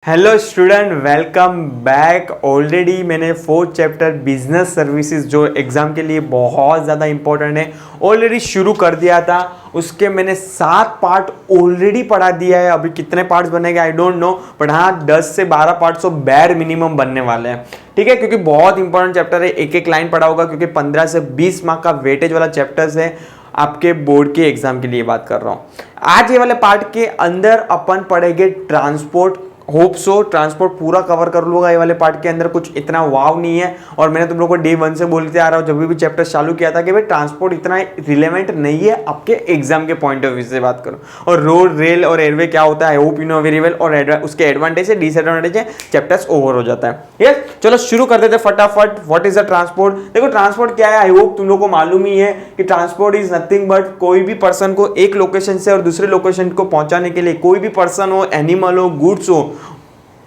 Hello student, welcome back. Already मैंने fourth chapter business services जो exam के लिए बहुत ज़्यादा इंपॉर्टेंट है ऑलरेडी शुरू कर दिया था। उसके मैंने 7 पार्ट ऑलरेडी पढ़ा दिया है। अभी कितने पार्ट्स बनेंगे आई डोंट नो, बट हाँ 10 से 12 पार्ट्स तो बैर मिनिमम बनने वाले हैं। ठीक है, क्योंकि बहुत इंपॉर्टेंट चैप्टर है। एक एक लाइन पढ़ा होगा क्योंकि 15 से 20 मार्क का वेटेज वाला चैप्टर्स है। आपके बोर्ड के एग्जाम के लिए बात कर रहा हूँ। आज ये वाले पार्ट के अंदर अपन पढ़ेंगे ट्रांसपोर्ट। होप सो ट्रांसपोर्ट पूरा कवर कर लूंगा। ये वाले पार्ट के अंदर कुछ इतना वाव नहीं है, और मैंने तुम लोगों को डे 1 से बोलते आ रहा हूँ जब भी चैप्टर चालू किया था कि भाई ट्रांसपोर्ट इतना रिलेवेंट नहीं है आपके एग्जाम के पॉइंट ऑफ व्यू से बात करो। और रोड, रेल और एयरवे क्या होता है I hope you know very well, और उसके एडवांटेज है, डिसएडवांटेज है, चैप्टर्स ओवर हो जाता है। यस, चलो शुरू कर देते फटाफट। What is the transport? देखो ट्रांसपोर्ट क्या है, आई होप तुम लोग को मालूम ही है कि ट्रांसपोर्ट इज नथिंग बट कोई भी पर्सन को एक लोकेशन से और दूसरे लोकेशन को पहुंचाने के लिए, कोई भी पर्सन हो, एनिमल हो, गुड्स हो,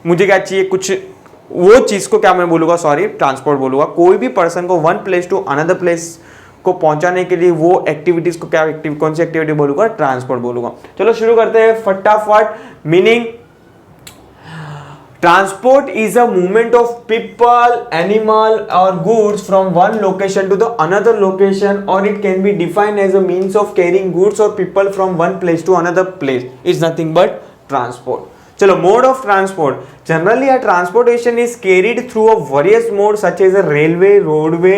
मुझे क्या चाहिए, कुछ वो चीज को क्या मैं बोलूंगा, सॉरी ट्रांसपोर्ट बोलूंगा। कोई भी पर्सन को one place to another place को पहुंचाने के लिए वो एक्टिविटीज को क्या कौन सी एक्टिविटी बोलूंगा? ट्रांसपोर्ट बोलूंगा। चलो शुरू करते हैं फटाफट। Meaning, transport is a movement of people, animal और goods from one location to the another location, और it can be defined as a means of carrying goods और people from one place to another place is nothing but transport. चलो, mode of transport. Generally a transportation is carried through a various modes such as a railway, roadway,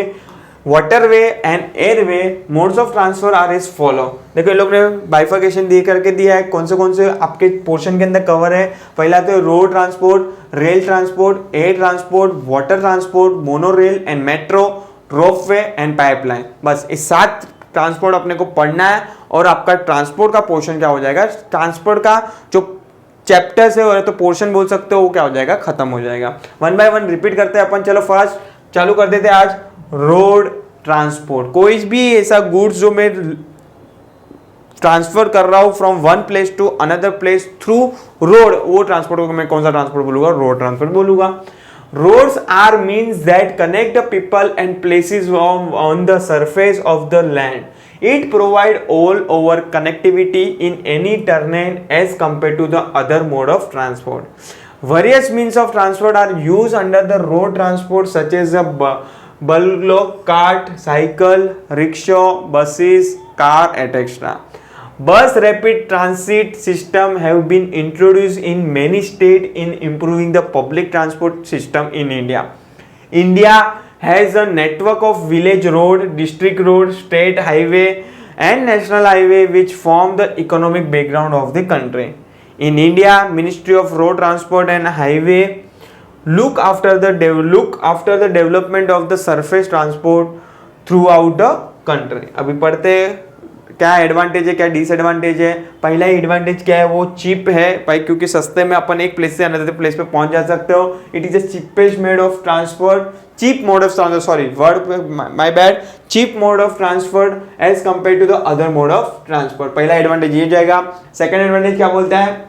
waterway and airway. Modes of transfer are as follow. देखो ये लोग ने bifurcation दिए करके दिया है कौन से आपके पोर्शन के अंदर कवर है। पहला तो road transport, rail transport, air transport, water transport, monorail and metro, ropeway and pipeline. बस इस 7 ट्रांसपोर्ट अपने को पढ़ना है और आपका ट्रांसपोर्ट का पोर्शन क्या हो जाएगा, ट्रांसपोर्ट का जो चैप्टर्स है और तो पोर्शन बोल सकते हो, वो क्या हो जाएगा, खत्म हो जाएगा। 1 बाय 1 रिपीट करते हैं अपन। चलो फर्स्ट चालू कर देते हैं आज रोड ट्रांसपोर्ट। कोई भी ऐसा गुड्स जो मैं ट्रांसफर कर रहा हूं from one place to another place through road, वो ट्रांसपोर्ट को मैं कौन सा ट्रांसपोर्ट बोलूंगा? रोड ट्रांसपोर्ट बोलूंगा। Roads are means that connect the people and places on the surface of the land. It provide all over connectivity in any terrain as compared to the other mode of transport. Various means of transport are used under the road transport such as a bullock cart, cycle, rickshaw, buses, car, etc. Bus rapid transit system have been introduced in many states in improving the public transport system in India. India has a network of village road, district road, state highway and national highway which form the economic background of the country. In India, Ministry of Road Transport and Highway look after the development of the surface transport throughout the country. अभी पढ़ते क्या advantage है, क्या disadvantage है। पहला advantage क्या है, वो चीप है भाई, क्योंकि सस्ते में अपन एक प्लेस से अनदर प्लेस पे पहुंच जा सकते हो। It is a cheapest mode of transport, cheap mode of transport, sorry word my bad, cheap mode of transport as compare to the other mode of transport. पहला एडवांटेज ये जाएगा। Second advantage क्या बोलता है?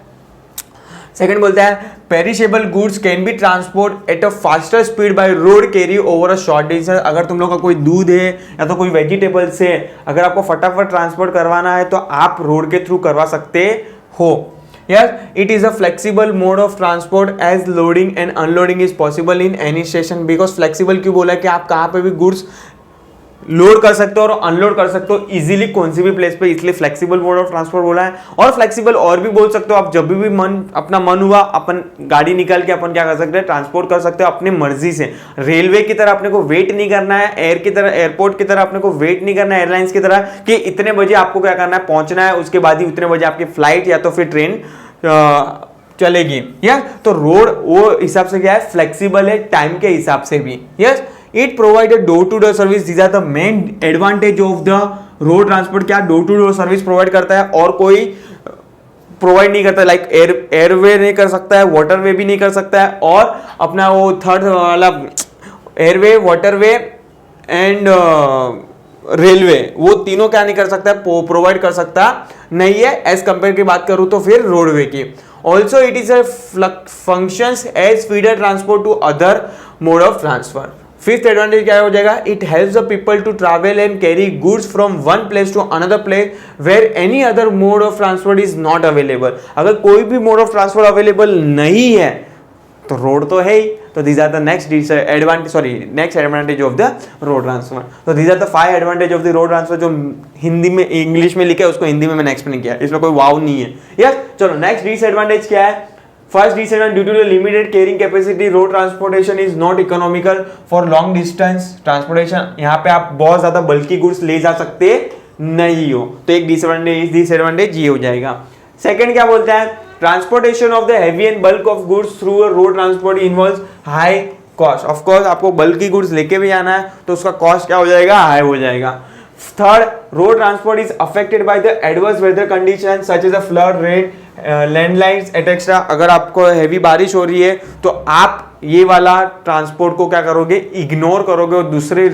सेकंड बोलता है perishable goods can be transport at a faster speed by road carry over a short distance. अगर तुम लोग का कोई दूध है या तो कोई वेजिटेबल्स है, अगर आपको फटाफट ट्रांसपोर्ट करवाना है तो आप रोड के थ्रू करवा सकते हो। Yes, it is a flexible mode of transport as loading and unloading is possible in any station. Because flexible क्यों बोला कि आप कहाँ पे भी गुड्स लोड कर सकते हो और अनलोड कर सकते हो इजीली कौन सी भी प्लेस पे, इसलिए फ्लेक्सिबल मोड ऑफ ट्रांसपोर्ट बोला है। और फ्लेक्सिबल और भी बोल सकते हो आप, जब भी अपना मन हुआ अपन गाड़ी निकाल के अपन क्या कर सकते हैं, ट्रांसपोर्ट कर सकते हो अपनी मर्जी से। रेलवे की तरह अपने को वेट नहीं करना है, एयर की तरह, एयरपोर्ट की तरह अपने को वेट नहीं करना है, एयरलाइंस की तरह कि इतने बजे आपको क्या करना है, पहुंचना है, उसके बाद ही उतने बजे आपकी फ्लाइट या तो फिर ट्रेन चलेगी। या तो रोड वो हिसाब से क्या है, फ्लेक्सिबल है टाइम के हिसाब से भी। Yes, it provide door to door service. These are the main advantage of the road transport. क्या door to door service provide करता है और कोई प्रोवाइड नहीं करता। लाइक एयरवे नहीं कर सकता है, वाटरवे भी नहीं कर सकता है, और अपना वो थर्ड वाला एयरवे, वाटरवे एंड रेलवे, वो तीनों क्या नहीं कर सकता है, प्रोवाइड कर सकता नहीं है एज कंपेयर की बात करूं तो फिर रोडवे की। Also it is a functions as feeder transport to other mode of transfer. Fifth advantage क्या हो जाएगा, it helps the people to travel and carry goods from one place to another place where any other mode of transport is not available. अगर कोई भी mode of transport available नहीं है तो road तो है ही, तो these are the next advantage of the road transfer. तो these are the 5 advantage of the road transfer, जो हिंदी में इंग्लिश में लिखा है उसको हिंदी में मैंने एक्सप्लेन किया, इसमें कोई वाव नहीं है। यस, चलो नेक्स्ट डिसएडवांटेज क्या है? First disadvantage, due to the limited carrying capacity road transportation is not economical for long distance transportation. यहाँ पे आप बहुत ज्यादा बल्कि गुड्स ले जा सकते नहीं हो, तो एक डिसएडवांटेज ये हो जाएगा। सेकंड क्या बोलता है? Transportation of the heavy and bulk of goods through road transport involves high cost. Of course आपको बल्की गुड्स लेके भी आना है तो उसका कॉस्ट क्या हो जाएगा? हाई हो जाएगा। Third, road transport is affected by the adverse weather condition such as a flood, rain, landlines etcetera. अगर आपको हैवी बारिश हो रही है तो आप ये वाला ट्रांसपोर्ट को क्या करोगे? इग्नोर करोगे और दूसरे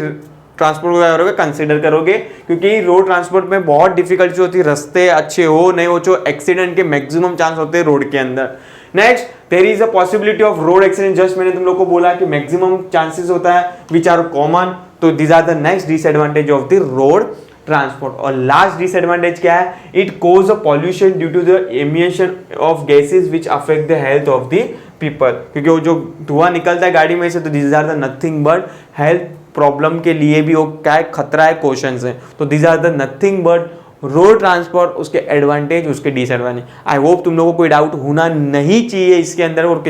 ट्रांसपोर्ट को क्या करोगे? कंसीडर करोगे, क्योंकि रोड ट्रांसपोर्ट में बहुत डिफिकल्टी होती है, रास्ते अच्छे हो नहीं हो, जो एक्सीडेंट के मैक्सिमम चांस होते हैं रोड के अंदर। Next, there is a possibility of road accident, just मैंने तुम लोग को बोला कि मैक्सिमम चांसेस होता है विच आर कॉमन, तो these are the next disadvantage of the road transport. और लास्ट डिसएडवांटेज क्या है? It cause a pollution due to the emission of gases which affect the health of the people, क्योंकि वो जो धुआं निकलता है गाड़ी में से, तो these are the nothing but health problem के लिए भी वो क्या है? खतरा है, क्वेश्चंस है। तो these are the nothing but road transport, उसके एडवांटेज, उसके डिसएडवांटेज। आई होप तुम लोगों को कोई डाउट होना नहीं चाहिए इसके अंदर, और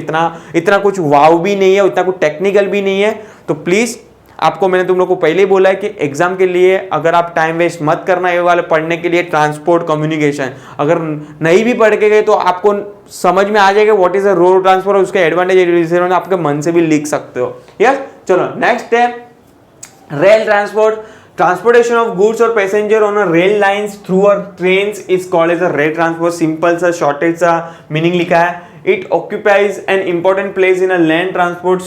इतना कुछ वाव भी नहीं है, उतना कुछ टेक्निकल भी नहीं है। तो प्लीज, आपको मैंने तुम लोग को पहले ही बोला है कि एग्जाम के लिए अगर आप टाइम वेस्ट मत करना ये वाले पढ़ने के लिए, ट्रांसपोर्ट कम्युनिकेशन अगर नहीं भी पढ़ के गए तो आपको समझ में आ जाएगा what is a road transport, और उसके एडवांटेज डिसएडवांटेज आपके मन से भी लिख सकते हो। यस, चलो नेक्स्ट है rail transport. Transportation of goods और passenger on rail lines through a trains is called as a rail transport. Simple सा शॉर्टेज सा मीनिंग लिखा है। It occupies an important place in a land transport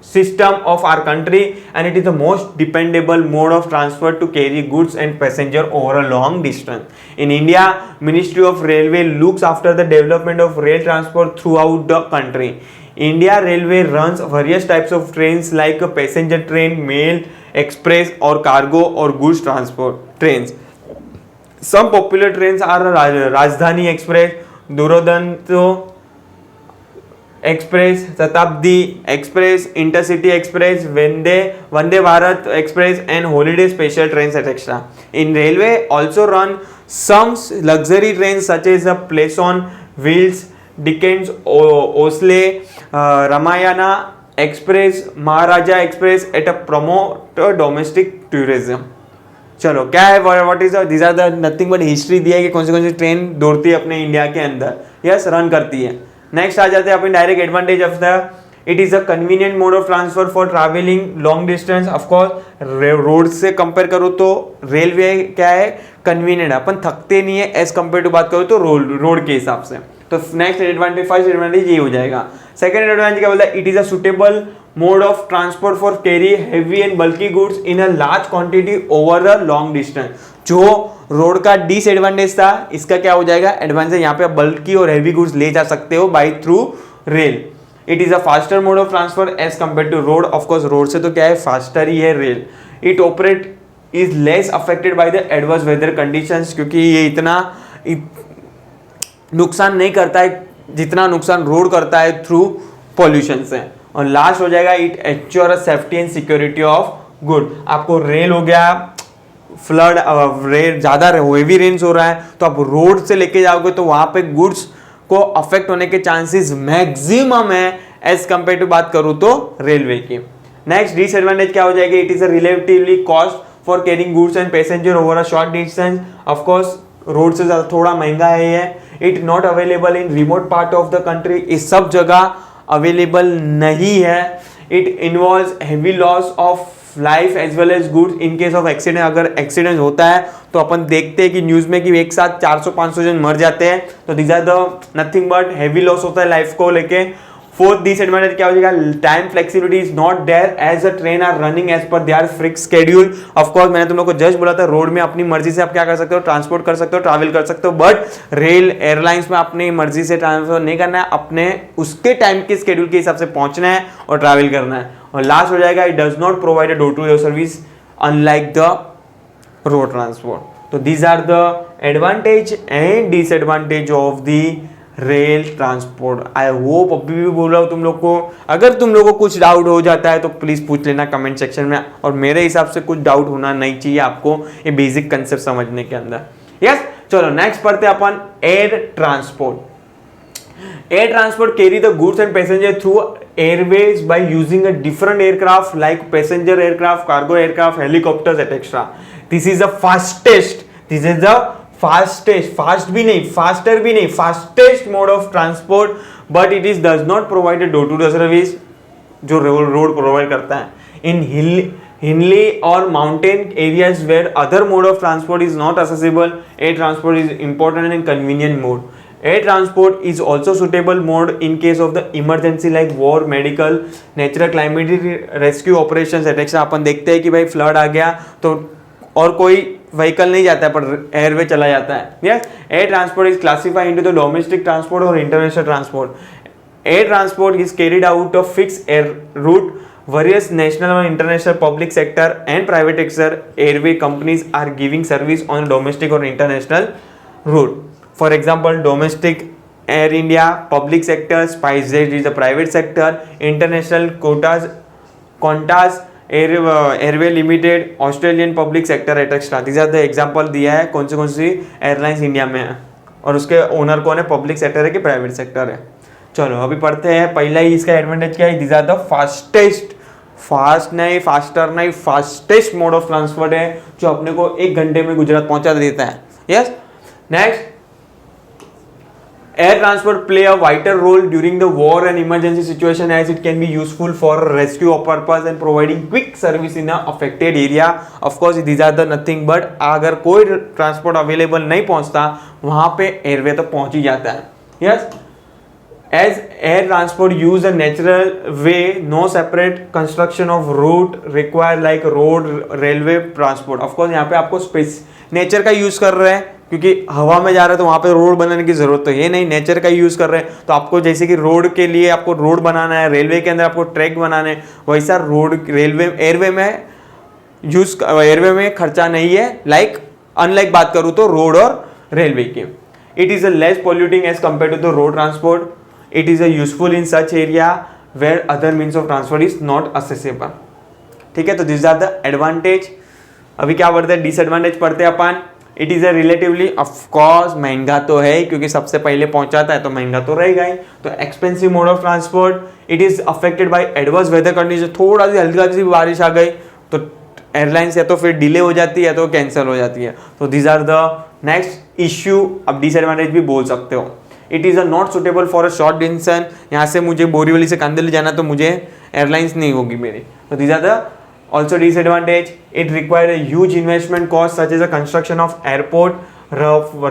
system of our country, and it is the most dependable mode of transport to carry goods and passenger over a long distance. In India, Ministry of Railway looks after the development of rail transport throughout the country. India Railway runs various types of trains like a passenger train, mail, express or cargo or goods transport trains. Some popular trains are Rajdhani Express, Duronto express, Shatabdi express, intercity express, Vande Bharat express and holiday special trains etcetera. In railway also run some luxury trains such as Place on Wheels, Dickens, Osley, Ramayana Express, Maharaja Express at a promote domestic tourism. चलो क्या है, what is this are the nothing but history दिया है कि कौन सी train दौड़ती है अपने इंडिया के अंदर, यस रन करती है. नेक्स्ट आ जाते हैं अपन direct advantage of the, it is a convenient mode of transfer for travelling long distance. Of course road से कंपेयर करो तो रेलवे क्या है, कन्वीनियंट, अपन थकते नहीं है एज कंपेयर टू बात करो तो रोड के हिसाब से. तो नेक्स्ट एडवांटेज, फर्स्ट एडवांटेज ये हो जाएगा. सेकंड एडवांटेज क्या बोलता है, it is a suitable mode of transport for carry heavy and bulky goods in a large quantity over a long distance. जो रोड का डिसएडवांटेज था, इसका क्या हो जाएगा एडवांटेज, यहाँ पे आप बल्की और हेवी गुड्स ले जा सकते हो by through rail. It is a faster mode of transfer as compare to road. Of course road से तो क्या है फास्टर ही है rail. It operate is less affected by the adverse weather conditions, क्योंकि ये इतना नुकसान नहीं करता है जितना नुकसान रोड करता है थ्रू पॉल्यूशन से. और लास्ट हो जाएगा, it ensure safety and security of good. आपको रेल हो गया, फ्लड रेन, ज्यादा हेवी रेन्स हो रहा है तो आप रोड से लेके जाओगे तो वहां पे गुड्स को अफेक्ट होने के चांसेस मैक्सिमम है एज कंपेयर टू बात करूं तो रेलवे की. नेक्स्ट डिसएडवांटेज क्या हो जाएगी, it is a relatively cost for carrying goods and passenger over a short distance. Of course road से ज्यादा थोड़ा महंगा है ये. It not available in remote part of the country, इस सब जगह अवेलेबल नहीं है. It involves heavy loss of life as well as goods in case of accident. अगर एक्सीडेंट होता है तो अपन देखते हैं कि न्यूज में कि एक साथ 400-500 जन मर जाते हैं, तो this are the nothing but heavy loss होता है लाइफ को लेके. फोर्थ डिसएडवांटेज क्या हो जाएगा, time flexibility is not there as a train are running as per their fixed schedule. Of course मैंने तुम लोग को जस्ट बोला था रोड में अपनी मर्जी से आप क्या कर सकते हो, ट्रांसपोर्ट कर सकते हो, ट्रैवल कर सकते हो, बट रेल एयरलाइंस में अपनी मर्जी से ट्रांसफर नहीं करना है, अपने उसके टाइम के स्केड्यूल के हिसाब से पहुंचना है और ट्रैवल करना है. और लास्ट हो जाएगा, it does not provide a door to door service unlike the road transport. तो these are the advantage and disadvantage of the rail transport. I hope अभी भी बोल रहा हूँ तुम लोग को, अगर तुम लोग को कुछ डाउट हो जाता है तो प्लीज़ पूछ लेना कमेंट सेक्शन में, और मेरे हिसाब से कुछ डाउट होना नहीं चाहिए आपको ये बेसिक कंसेप्ट समझने के अंदर। यस, चलो नेक्स्ट पढ़ते हैं अपन air transport. Air transport carry the goods and passenger through airways by using a different aircraft like passenger aircraft, cargo aircraft, helicopters, etc. This is the fastest, this is the fastest, fast भी नहीं, faster भी नहीं, fastest mode of transport, but it is does not provide a door to door service जो road provide करता है in hilly or mountain areas where other mode of transport is not accessible. Air transport is important and convenient mode. Air transport is also suitable mode in case of the emergency like war, medical, natural climate rescue operations etc. अपन देखते हैं कि भाई flood आ गया तो और कोई vehicle नहीं जाता है पर एयरवे चला जाता है। Yes, air transport is classified into the domestic transport और international transport. Air transport is carried out of fix air route. Various national and international public sector and private sector airway companies are giving service on domestic or international route. For example, domestic Air India, public sector, SpiceJet is the private sector, international Qantas Airway Limited, Australian public sector etc. These are the example दिया है कौन सी airlines India में है और उसके owner कौन है, public sector है कि प्राइवेट सेक्टर है। चलो अभी पढ़ते हैं, पहला ही इसका एडवांटेज क्या है, these are the fastest, fast नहीं फास्टर नहीं, फास्टेस्ट मोड ऑफ ट्रांसपोर्ट है जो अपने को 1 घंटे में गुजरात पहुंचा देता है। Yes, next, air transport play a vital role during the war and emergency situation as it can be useful for rescue purpose and providing quick service in a affected area. Of course these are the nothing but अगर कोई transport available नहीं पहुंचता वहां पे airway तो पहुंच ही जाता है। Yes, as air transport use a natural way, no separate construction of route required like road, railway transport. Of course यहाँ पे आपको स्पेस नेचर का यूज कर रहे हैं क्योंकि हवा में जा रहे हैं तो वहाँ पे रोड बनाने की जरूरत तो ये नहीं, नेचर का यूज कर रहे हैं तो आपको जैसे कि रोड के लिए आपको रोड बनाना है, रेलवे के अंदर आपको ट्रैक बनाने हैं, वैसा रोड रेलवे एयरवे में खर्चा नहीं है। अनलाइक बात करूँ तो रोड और रेलवे की, it is a less polluting as compare to the road transport. It is a useful in such area where other means of transport is not accessible. ठीक है, तो दिस आर द एडवांटेज। अभी क्या पढ़ते हैं, disadvantage पढ़ते हैं अपन। It is a relatively of course महंगा तो है क्योंकि सबसे पहले पहुंचाता है तो महंगा तो रहेगा ही, तो expensive mode of transport. It is affected by adverse weather condition, थोड़ा सी हल्का सी बारिश आ गई तो एयरलाइंस या तो फिर डिले हो जाती है तो कैंसिल हो जाती है। तो these are the next issue. अब डिसएडवांटेज भी बोल सकते हो। It is a not suitable for a short distance, यहाँ से मुझे बोरीवली से कांदिवली जाना तो मुझे एयरलाइंस नहीं होगी मेरी, तो these are the also disadvantage. It requires a huge investment cost such as a construction of airport,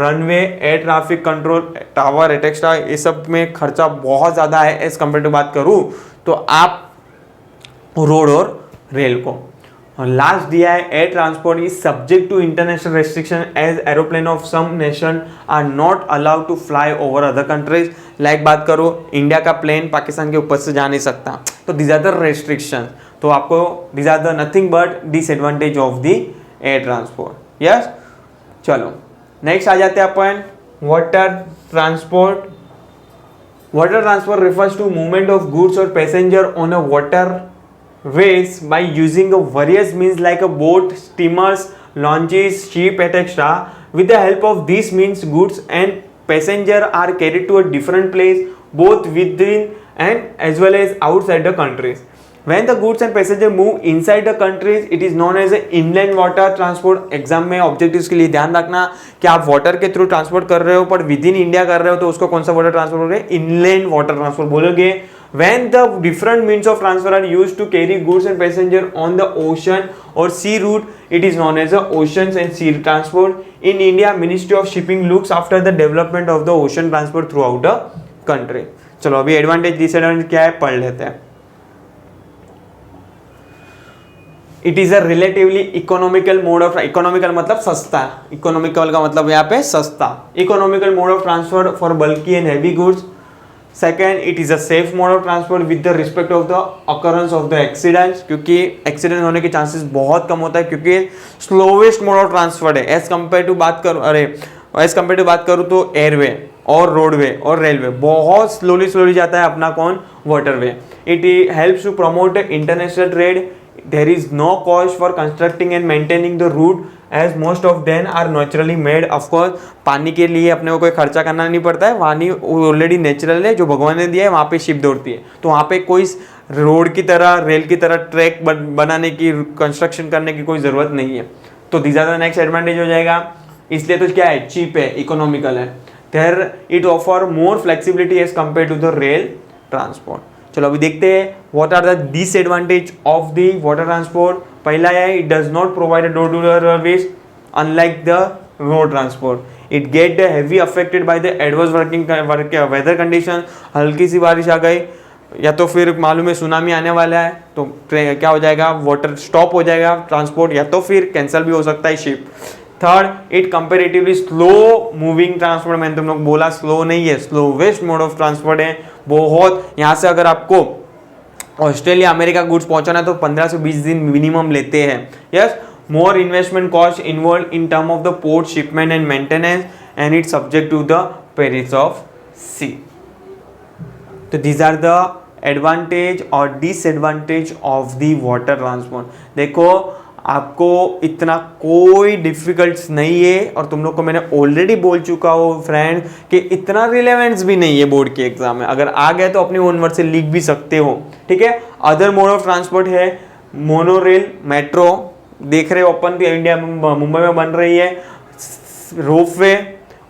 runway, air traffic control tower etc. ये सब में खर्चा बहुत ज़्यादा है एज कम्पेयर टू बात करूँ तो आप रोड और रेल को। और लास्ट दिया है, air transport is subject to international restriction as aeroplane of some nation are not allowed to fly over other countries. Like बात करो इंडिया का प्लेन पाकिस्तान के ऊपर से जा नहीं सकता, तो दिस आर द रेस्ट्रिक्शन। तो आपको this are the nothing but disadvantage of the air transport. Yes, चलो नेक्स्ट आ जाते हैं अपन water transport. Water transport refers to movement of goods और passenger on a water ways by using a various means like a boat, steamers, launches, ship etc. With the help of these means, goods and passenger are carried to a different place both within and as well as outside the countries. When the goods and passenger move inside the countries, it is known as inland water transport. Exam में objectives के लिए ध्यान रखना कि आप water के through transport कर रहे हो पर विद इन इंडिया कर रहे हो तो उसको कौन सा वाटर ट्रांसपोर्ट बोलोगे, इनलैंड वाटर ट्रांसपोर्ट बोलोगे। When the different means of transfer are used to carry goods and passenger on the ocean or sea route, it is known as the oceans and sea transport. In India, Ministry of Shipping looks after the development of the ocean transport throughout the country. चलो अभी advantage disadvantage क्या है पढ़ लेते हैं। It is a relatively economical mode of, economical मतलब सस्ता, economical का मतलब यहाँ पे सस्ता, economical mode of transfer for bulky and heavy goods. Second, it is a safe mode of transport with the respect of the occurrence of the accidents, क्योंकि accident होने के चांसेस बहुत कम होता है क्योंकि स्लोवेस्ट मोड ऑफ ट्रांसपोर्ट है as compare to बात करूँ तो एयरवे और रोडवे और रेलवे, बहुत स्लोली जाता है अपना कौन, waterway. It helps to promote international trade. There is no cost for constructing and maintaining the route as most of then are naturally made. Of course पानी के लिए अपने को कोई खर्चा करना नहीं पड़ता है, पानी ऑलरेडी नेचुरल है, जो भगवान ने दिया है, वहाँ पे शिप दौड़ती है, तो वहाँ पे कोई रोड की तरह, रेल की तरह ट्रैक बनाने की, कंस्ट्रक्शन करने की कोई ज़रूरत नहीं है. तो these are the next advantage हो जाएगा. इसलिए तो क्या है, चीप है, इकोनॉमिकल है. There it offer more flexibility as compare to the rail transport. चलो अभी देखते हैं what are the disadvantage of the water transport. पहला है, it does not provide a door to door service unlike the road transport. It get heavy affected by the adverse weather condition. हल्की सी बारिश आ गई या तो फिर मालूम है सुनामी आने वाला है, तो क्या हो जाएगा, वाटर स्टॉप हो जाएगा ट्रांसपोर्ट, या तो फिर कैंसिल भी हो सकता है ship. Third, it comparatively slow moving transport. मैंने तुम लोग बोला स्लो नहीं है, स्लोवेस्ट मोड ऑफ ट्रांसपोर्ट है. बहुत, यहाँ से अगर आपको ऑस्ट्रेलिया अमेरिका गुड्स पहुंचाना है तो 15 से 20 दिन मिनिमम लेते हैं. Yes, more investment cost involve in term of the port shipment and maintenance and it subject to the perils of sea. तो these are the advantage और disadvantage of the water transport. देखो आपको इतना कोई डिफिकल्ट्स नहीं है, और तुम लोग को मैंने ऑलरेडी बोल चुका हूँ फ्रेंड कि इतना रिलेवेंस भी नहीं है बोर्ड के एग्जाम में. अगर आ गए तो अपनी ओन वर्ड से लिख भी सकते हो, ठीक है. अदर मोड ऑफ ट्रांसपोर्ट है मोनोरेल, मेट्रो, देख रहे हो अपन इंडिया मुंबई में बन रही है, रोपवे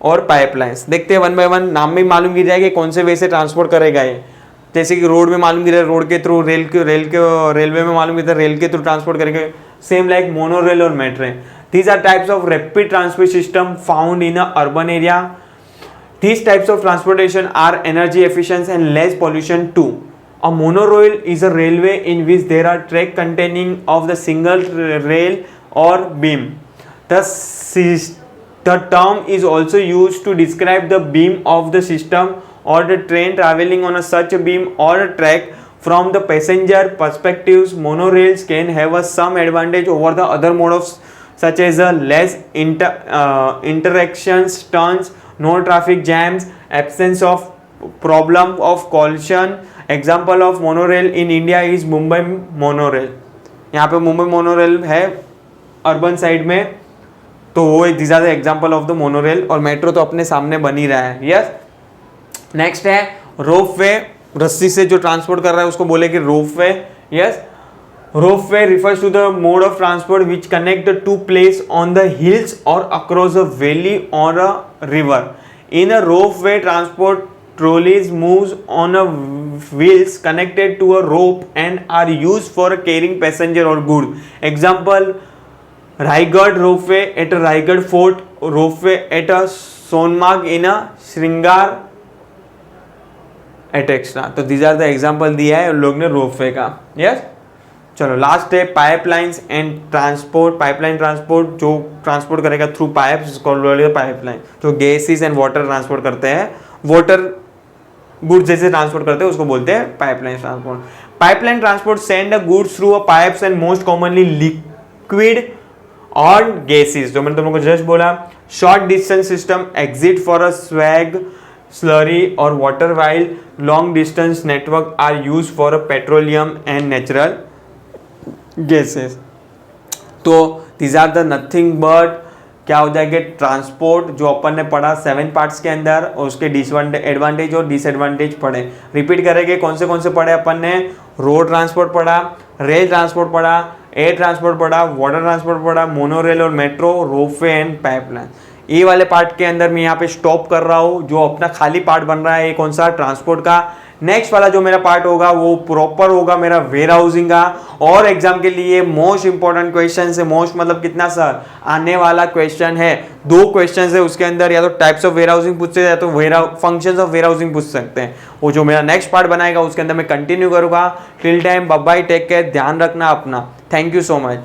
और पाइपलाइंस. देखते हैं वन बाय वन, नाम में मालूम गिर जाएगा कौन से वे से ट्रांसपोर्ट करेगा ये. जैसे कि रोड में मालूम गिर, रोड के थ्रू, रेलवे में मालूम गिरता है रेल के थ्रू ट्रांसपोर्ट करेंगे. सेम लाइक मोनोरेल और metro. These are types of rapid transport system found in a urban area. These types of transportation are energy efficient and less pollution too. A monorail is a railway in which there are track containing of the single rail or beam. The term is also used to describe the beam of the system or the train traveling on a such a beam or a track. From the passenger perspectives, monorails can have some advantage over the other modes such as less interactions, turns, no traffic jams, absence of problem of collision. Example of monorail in India is Mumbai monorail. यहाँ पे Mumbai monorail है urban side में, तो वो एक these are the example of the monorail. और metro तो अपने सामने बन ही रहा है. यस, नेक्स्ट है रोपवे. रस्सी से जो ट्रांसपोर्ट कर रहा है उसको बोले कि ropeway. Yes, ropeway refers to the mode of transport which connect the two places on the hills or across a valley or a river. In a ropeway transport, trolleys moves on a wheels connected to a rope and are used for carrying passenger or goods. Example, Raigad ropeway at a Raigad fort, ropeway at a Sonmarg in a Sringar etc. तो these are the example दिया है लोग ने ropeway का. Yes. चलो last है pipelines and transport. Pipeline transport जो transport करेगा थ्रू पाइप्स, पाइपलाइन जो गैसेस एंड वाटर ट्रांसपोर्ट करते हैं, वाटर गुड्स जैसे ट्रांसपोर्ट करते हैं उसको बोलते हैं pipeline transport. Pipeline transport send a goods through a pipes and most commonly liquid और गैसेस, जो मैंने तुम लोगों को जस्ट बोला. Short distance system exit for a swag, slurry or water, while long distance network are used for a petroleum and natural gases. तो these are the nothing but क्या हो जाएगा ट्रांसपोर्ट जो अपन ने पढ़ा 7 पार्ट्स के अंदर, और उसके एडवांटेज और डिसएडवांटेज पढ़े. रिपीट करेंगे कौन से पढ़े अपन ने. रोड ट्रांसपोर्ट पढ़ा, रेल ट्रांसपोर्ट पढ़ा, एयर ट्रांसपोर्ट पढ़ा, वाटर ट्रांसपोर्ट पढ़ा, मोनोरेल और मेट्रो, रोपवे एंड पाइपलाइन. ये वाले पार्ट के अंदर मैं यहाँ पे स्टॉप कर रहा हूँ. जो अपना खाली पार्ट बन रहा है ये कौन सा, ट्रांसपोर्ट का. नेक्स्ट वाला जो मेरा पार्ट होगा वो प्रॉपर होगा मेरा वेयर हाउसिंग का. और एग्जाम के लिए मोस्ट इंपॉर्टेंट क्वेश्चन है, मोस्ट मतलब कितना सर आने वाला क्वेश्चन है, 2 क्वेश्चन है उसके अंदर, या तो टाइप्स ऑफ वेयर हाउसिंग पूछ सकते हैं या तो फंक्शंस ऑफ वेयर हाउसिंग पूछ सकते हैं. वो जो मेरा नेक्स्ट पार्ट बनाएगा उसके अंदर मैं कंटिन्यू करूंगा. Till time bye bye, take care, ध्यान रखना अपना. Thank you so much.